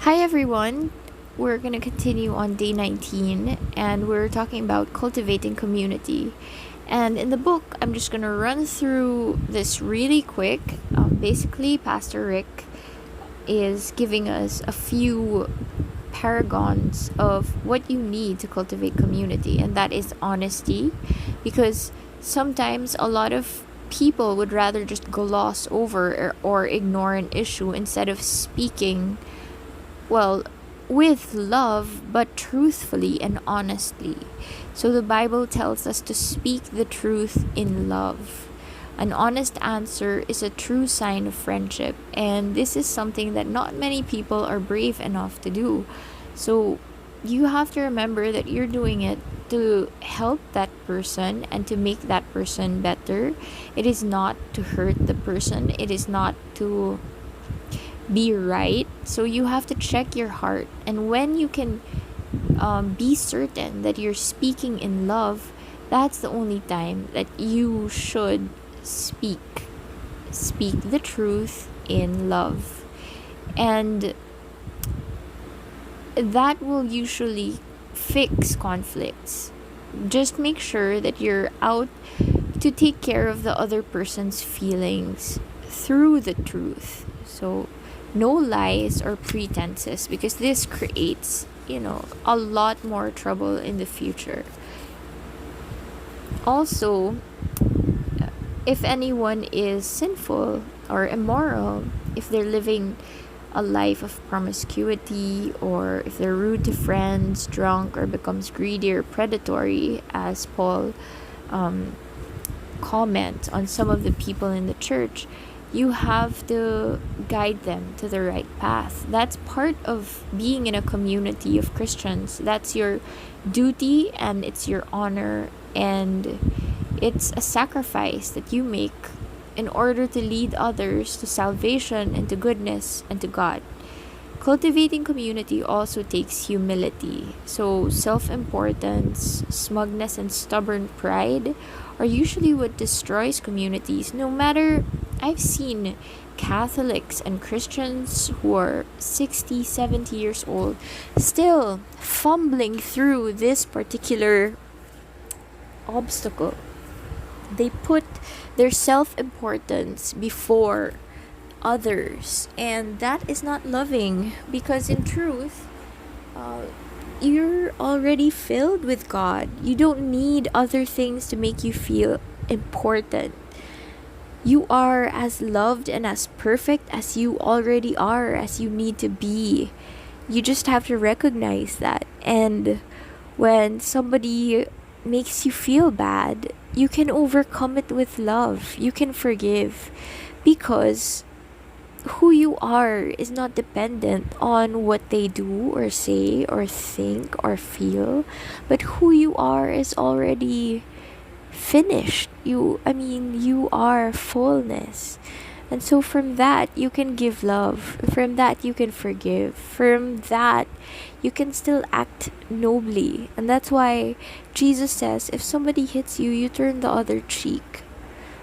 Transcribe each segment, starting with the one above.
Hi everyone. We're going to continue on day 19 and we're talking about cultivating community. And in the book, I'm just going to run through this really quick. Basically, Pastor Rick is giving us a few paragons of what you need to cultivate community, and that is honesty, because sometimes a lot of people would rather just gloss over or ignore an issue instead of speaking well, with love, but truthfully and honestly. So the Bible tells us to speak the truth in love. An honest answer is a true sign of friendship, and this is something that not many people are brave enough to do. So you have to remember that you're doing it to help that person and to make that person better. It is not to hurt the person, it is not to be right. So you have to check your heart, and when you can be certain that you're speaking in love, that's the only time that you should speak the truth in love, and that will usually fix conflicts. Just make sure that you're out to take care of the other person's feelings through the truth. So no lies or pretenses, because this creates a lot more trouble in the future. Also, if anyone is sinful or immoral, if they're living a life of promiscuity, or if they're rude to friends, drunk, or becomes greedy or predatory, as Paul comment on some of the people in the church, you have to guide them to the right path. That's part of being in a community of Christians. That's your duty, and it's your honor, and it's a sacrifice that you make in order to lead others to salvation and to goodness and to God. Cultivating community also takes humility. So self-importance, smugness, and stubborn pride are usually what destroys communities. No matter, I've seen Catholics and Christians who are 60, 70 years old still fumbling through this particular obstacle. They put their self-importance before others, and that is not loving, because in truth, you're already filled with God. You don't need other things to make you feel important. You are as loved and as perfect as you already are, as you need to be. You just have to recognize that. And when somebody makes you feel bad, you can overcome it with love. You can forgive, because who you are is not dependent on what they do or say or think or feel, but who you are is already finished. You are fullness. And so from that you can give love, from that you can forgive, from that you can still act nobly. And that's why Jesus says, if somebody hits you, you turn the other cheek.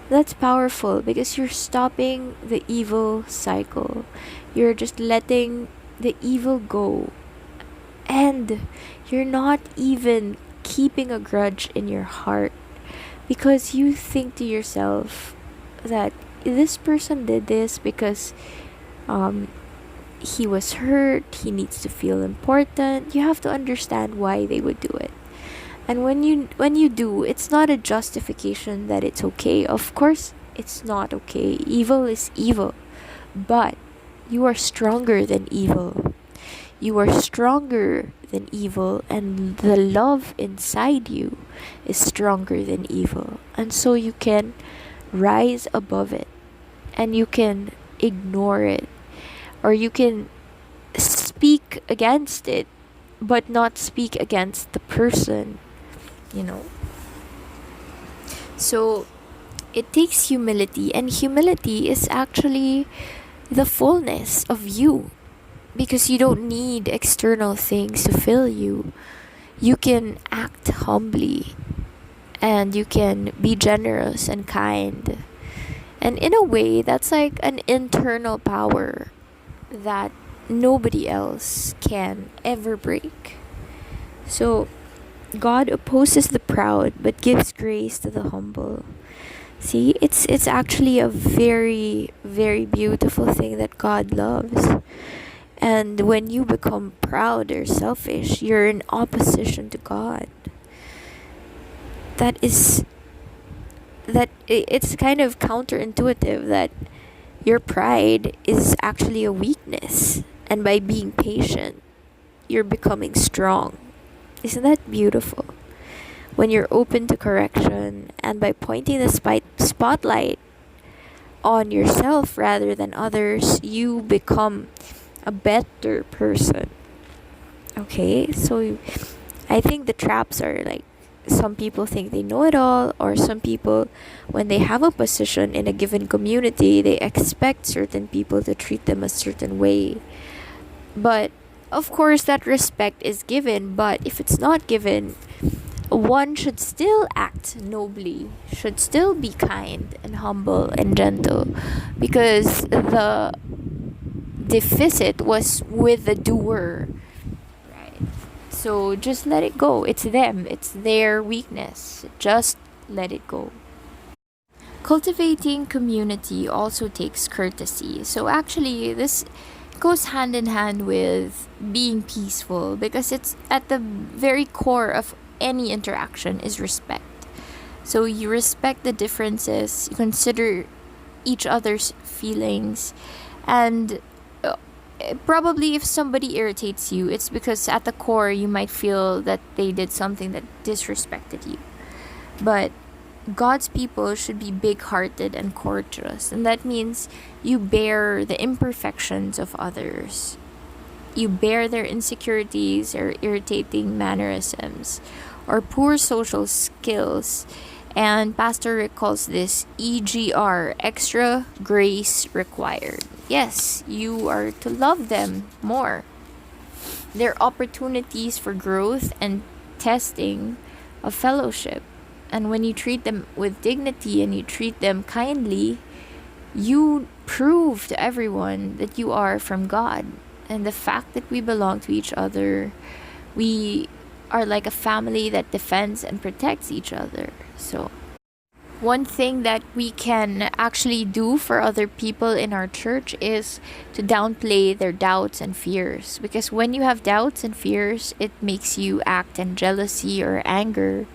That's powerful, because you're stopping the evil cycle. You're just letting the evil go, and you're not even keeping a grudge in your heart, because you think to yourself that this person did this because he was hurt, he needs to feel important. You have to understand why they would do it. And when you do, it's not a justification that it's okay. Of course it's not okay. Evil is evil, but you are stronger than evil. You are stronger than evil, and the love inside you is stronger than evil. And so you can rise above it, and you can ignore it, or you can speak against it, but not speak against the person. So it takes humility, and humility is actually the fullness of you, because you don't need external things to fill you. You can act humbly, and you can be generous and kind, and in a way that's like an internal power that nobody else can ever break. So God opposes the proud but gives grace to the humble. See, it's actually a very, very beautiful thing that God loves. And when you become proud or selfish, you're in opposition to God. That is it's kind of counterintuitive that your pride is actually a weakness, and by being patient, you're becoming strong. Isn't that beautiful? When you're open to correction and by pointing the spotlight on yourself rather than others, you become a better person. Okay, so I think the traps are like, some people think they know it all, or some people, when they have a position in a given community, they expect certain people to treat them a certain way. But of course, that respect is given, but if it's not given, one should still act nobly, should still be kind and humble and gentle, because the deficit was with the doer, right? So just let it go. It's them, it's their weakness. Just let it go. Cultivating community also takes courtesy. So actually, this goes hand in hand with being peaceful, because it's at the very core of any interaction is respect. So you respect the differences, you consider each other's feelings, and probably if somebody irritates you, it's because at the core you might feel that they did something that disrespected you. But God's people should be big-hearted and courteous, and that means you bear the imperfections of others. You bear their insecurities or irritating mannerisms or poor social skills. And Pastor Rick calls this EGR, extra grace required. Yes, you are to love them more. They're opportunities for growth and testing of fellowship. And when you treat them with dignity and you treat them kindly, you prove to everyone that you are from God. And the fact that we belong to each other, we are like a family that defends and protects each other. So one thing that we can actually do for other people in our church is to downplay their doubts and fears. Because when you have doubts and fears, it makes you act in jealousy or anger.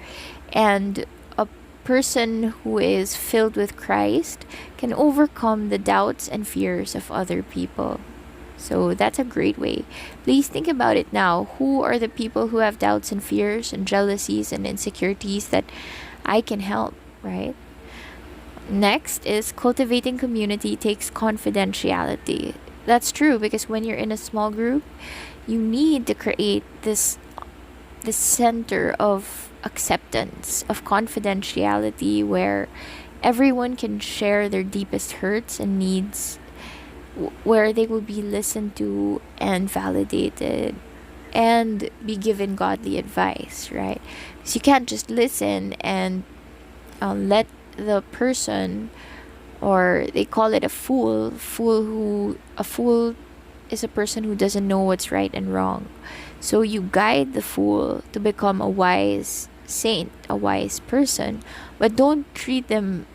And a person who is filled with Christ can overcome the doubts and fears of other people. So that's a great way. Please think about it now. Who are the people who have doubts and fears and jealousies and insecurities that I can help, right? Next is cultivating community takes confidentiality. That's true, because when you're in a small group, you need to create this center of acceptance, of confidentiality, where everyone can share their deepest hurts and needs, where they will be listened to and validated and be given godly advice, right? So you can't just listen and let the person, or they call it a fool is a person who doesn't know what's right and wrong. So you guide the fool to become a wise saint, a wise person, but don't treat them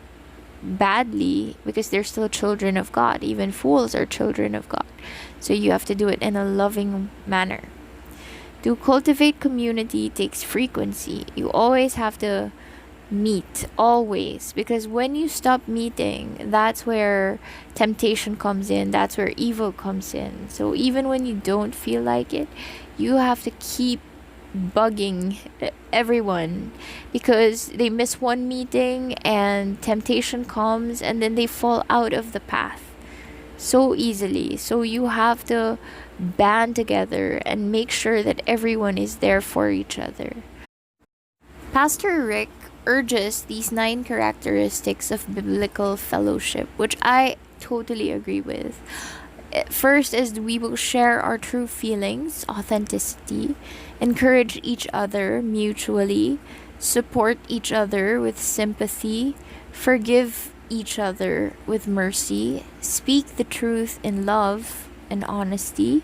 badly, because they're still children of God. Even fools are children of God. So you have to do it in a loving manner. To cultivate community takes frequency. You always have to meet, always, because when you stop meeting, that's where temptation comes in, that's where evil comes in. So even when you don't feel like it, you have to keep bugging everyone, because they miss one meeting and temptation comes, and then they fall out of the path so easily. So you have to band together and make sure that everyone is there for each other. Pastor Rick urges these 9 characteristics of biblical fellowship, which I totally agree with. First is we will share our true feelings, authenticity, encourage each other mutually, support each other with sympathy, forgive each other with mercy, speak the truth in love, and honesty,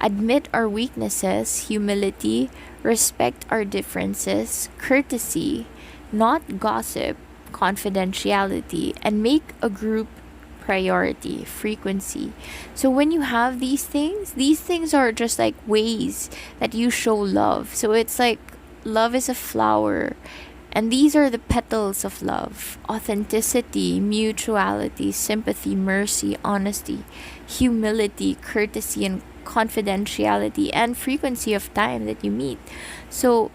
admit our weaknesses, humility, respect our differences, courtesy, not gossip, confidentiality, and make a group priority, frequency. So when you have these things are just like ways that you show love. So it's like love is a flower, and these are the petals of love: authenticity, mutuality, sympathy, mercy, honesty, humility, courtesy, and confidentiality, and frequency of time that you meet. So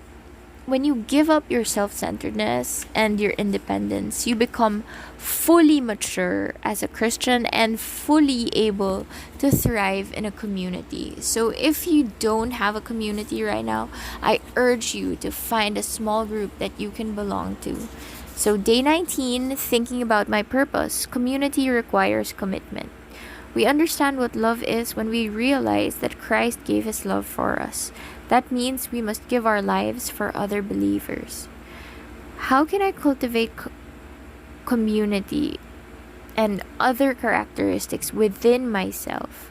when you give up your self-centeredness and your independence, you become fully mature as a Christian and fully able to thrive in a community. So if you don't have a community right now, I urge you to find a small group that you can belong to. So day 19, thinking about my purpose. Community requires commitment. We understand what love is when we realize that Christ gave his love for us. That means we must give our lives for other believers. How can I cultivate community and other characteristics within myself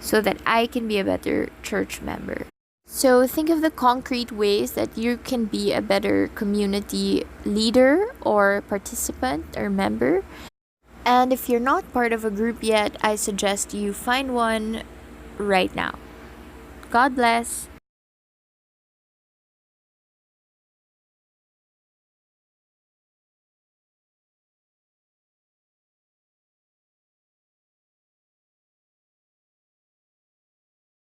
so that I can be a better church member? So think of the concrete ways that you can be a better community leader or participant or member. And if you're not part of a group yet, I suggest you find one right now. God bless.